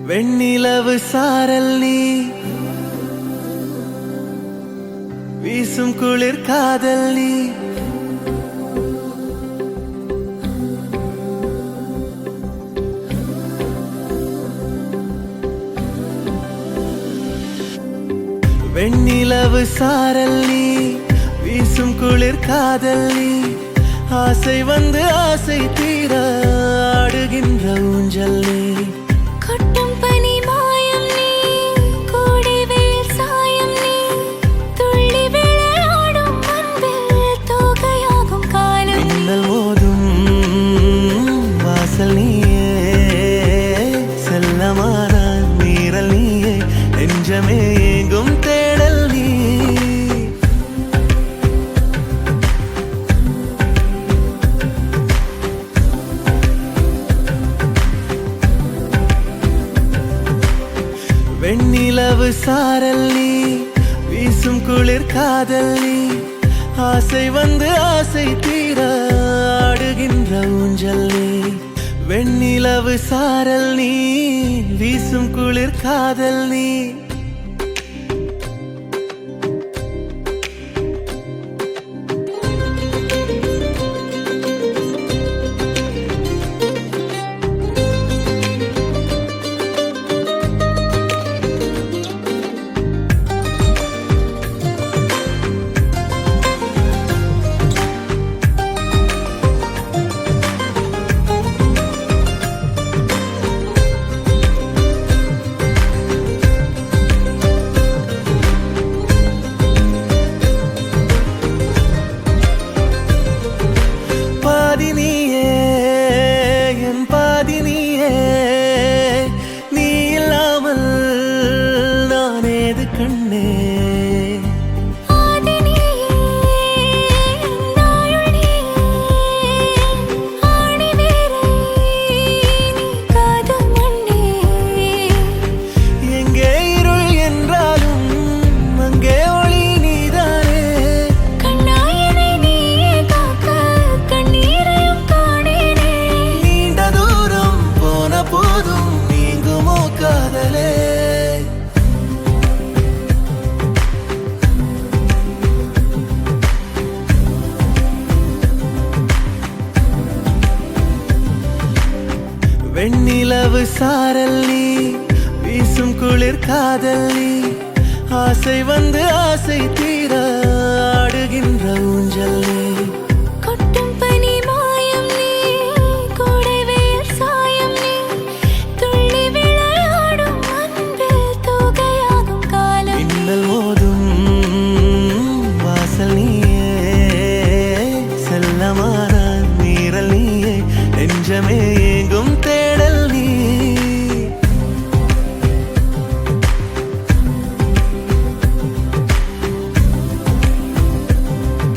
வெண்ணிலவு சாரல் நீ வீசும் குளிர் காதல் நீ வெண்ணிலவு சாரல் நீ வீசும் குளிர் காதல் நீ ஆசை வந்து ஆசை தீர ஆடுகின்ற ஊஞ்சல் நீ கொட்டும் பனி மாயம் நீ கோடை வெயில் சாயம் நீ துள்ளி விளையாடும் அன்பில் தோகையாகும் காலம் மின்னல் மோதும் வாசல் நீயே செல்லமான மீறல் நீயே நெஞ்சமே எங்கும் தேடல் நீ வெண்ணிலவு சாரல் நீ வீசும் குளிர் காதல் நீ ஆசை வந்து ஆசை தீர ஆடுகின்ற ஊஞ்சல் நீ வெண்ணிலவு சாரல் நீ வீசும் குளிர் காதல் நீ நீ இல்லாமல் நான் ஏது கண்ணே எங்கே இருள் என்றாலும் அங்கே ஒளி நீதானே நீண்ட தூரம் போன போதும் நீங்குமோ காதலே வெண்ணிலவு சாரல் நீ வீசும் குளிர் காதல் நீ ஆசை வந்து ஆசை தீர ஆடுகின்ற ஊஞ்சல் நீ